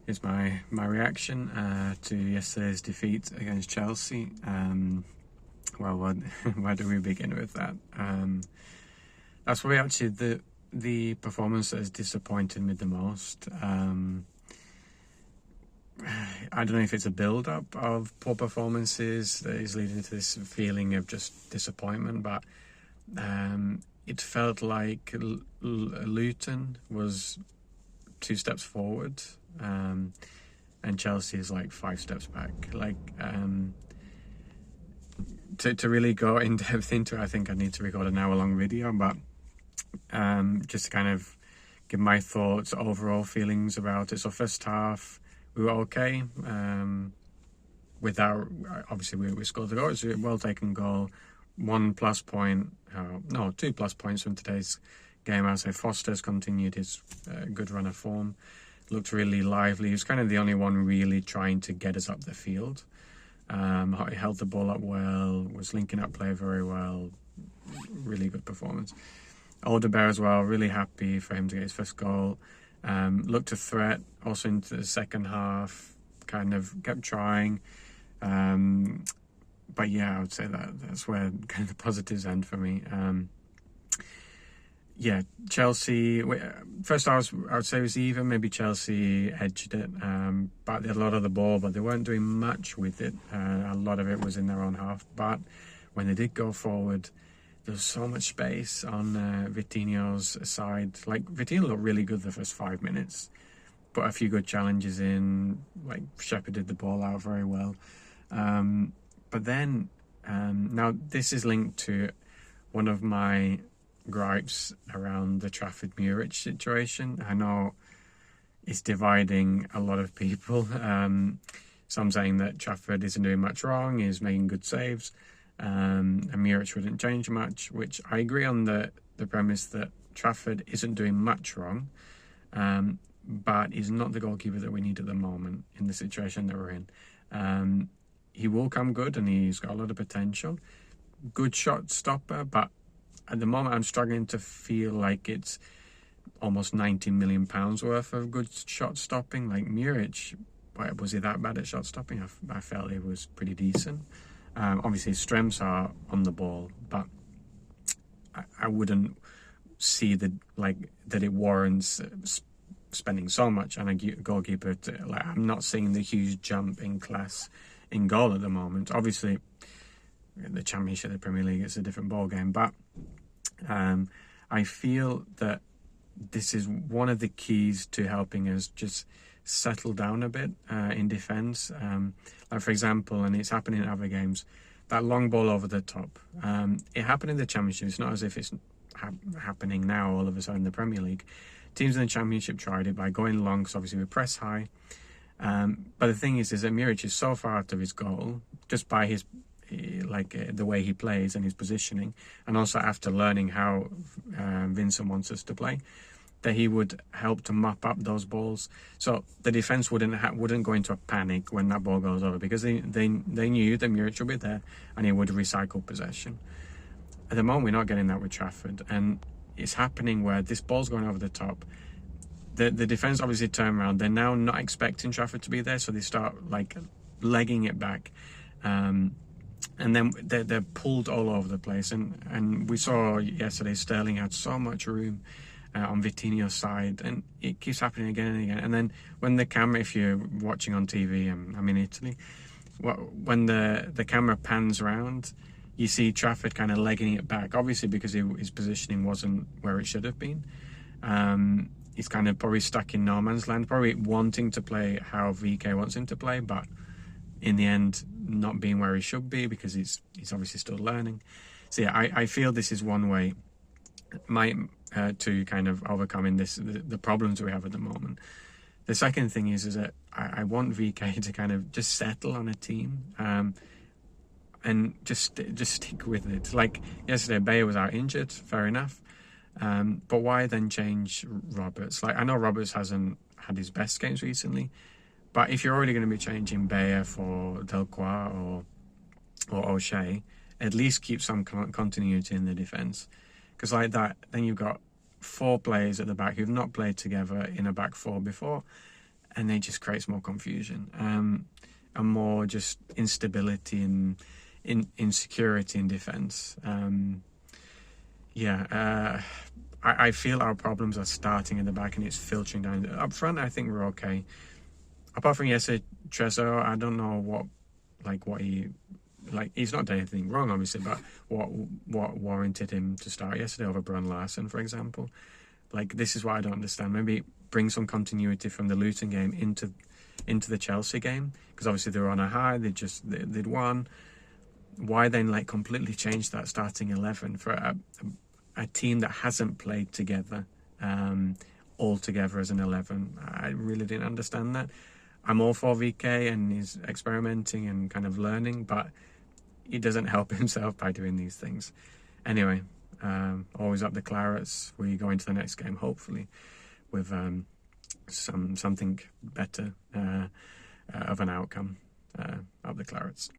Here's my reaction to yesterday's defeat against Chelsea. Well, where do we begin with that? That's probably actually the performance that has disappointed me the most. I don't know if it's a build-up of poor performances that is leading to this feeling of just disappointment, but it felt like Luton was 2 steps forward, and Chelsea is like 5 steps back. To really go in depth into it, I think I need to record an hour-long video, but just to kind of give my thoughts, overall feelings about it. So first half, we were okay. Without, obviously, we scored the goal. It's a well-taken goal. 2 plus points from today's game. I'd say Foster's continued his good run of form. Looked really lively. He was kind of the only one really trying to get us up the field. He held the ball up well, was linking up play very well. Really good performance. Alderweireld as well, really happy for him to get his first goal. Looked a threat also into the second half, kind of kept trying. But yeah, I would say that's where kind of the positives end for me. Chelsea, first I would say it was even. Maybe Chelsea edged it, but they had a lot of the ball, but they weren't doing much with it. A lot of it was in their own half, but when they did go forward, there was so much space on Vitinho's side. Like, Vitinho looked really good the first 5 minutes, put a few good challenges in, like shepherded the ball out very well. But then, now this is linked to one of my gripes around the Trafford-Muric situation. I know it's dividing a lot of people. Some saying that Trafford isn't doing much wrong, he's making good saves, and Muric wouldn't change much, which I agree on the premise that Trafford isn't doing much wrong, but he's not the goalkeeper that we need at the moment in the situation that we're in. He will come good and he's got a lot of potential. Good shot stopper, but at the moment I'm struggling to feel like it's almost £90 million worth of good shot stopping. Like Muric, was he that bad at shot stopping? I felt he was pretty decent. Obviously his strengths are on the ball, but I wouldn't see that it warrants spending so much on a goalkeeper. I'm not seeing the huge jump in class in goal at the moment. Obviously, the Championship, the Premier League, it's a different ball game. But I feel that this is one of the keys to helping us just settle down a bit in defence. Like, for example, and it's happening in other games, that long ball over the top. It happened in the Championship. It's not as if it's happening now all of a sudden in the Premier League. Teams in the Championship tried it by going long, so obviously we press high. But the thing is that Muric is so far out of his goal, just by his the way he plays and his positioning, and also after learning how Vincent wants us to play, that he would help to mop up those balls. So the defence wouldn't go into a panic when that ball goes over, because they knew that Muric would be there and he would recycle possession. At the moment, we're not getting that with Trafford, and it's happening where this ball's going over the top. The defence obviously turn around. They're now not expecting Trafford to be there, so they start legging it back. And then they're pulled all over the place. And we saw yesterday Sterling had so much room on Vitinho's side, and it keeps happening again and again. And then when the camera, if you're watching on TV, I'm in Italy, when the camera pans around, you see Trafford kind of legging it back, obviously because his positioning wasn't where it should have been. He's kind of probably stuck in no man's land, probably wanting to play how VK wants him to play, but in the end not being where he should be because he's obviously still learning. So yeah, I feel this is one way to kind of overcoming the problems we have at the moment. The second thing is that I want VK to kind of just settle on a team and just stick with it. Like yesterday, Bayer was out injured, fair enough. But why then change Roberts? Like, I know Roberts hasn't had his best games recently, but if you're already going to be changing Bayer for Delcroix or O'Shea, at least keep some continuity in the defence. Because like that, then you've got 4 players at the back who've not played together in a back 4 before, and it just creates more confusion, and more just instability and insecurity in defence. I feel our problems are starting in the back and it's filtering down. Up front, I think we're okay. Apart from yesterday, Trezor, I don't know he's not done anything wrong, obviously, but what warranted him to start yesterday over Brun Larsen, for example. Like, this is what I don't understand. Maybe bring some continuity from the Luton game into the Chelsea game, because obviously they were on a high, they'd won. Why then completely change that starting 11 for a team that hasn't played together all together as an 11? I really didn't understand that. I'm all for VK and he's experimenting and kind of learning, but he doesn't help himself by doing these things. Anyway, always up the Clarets. We go into the next game hopefully with something better of an outcome. Up the Clarets.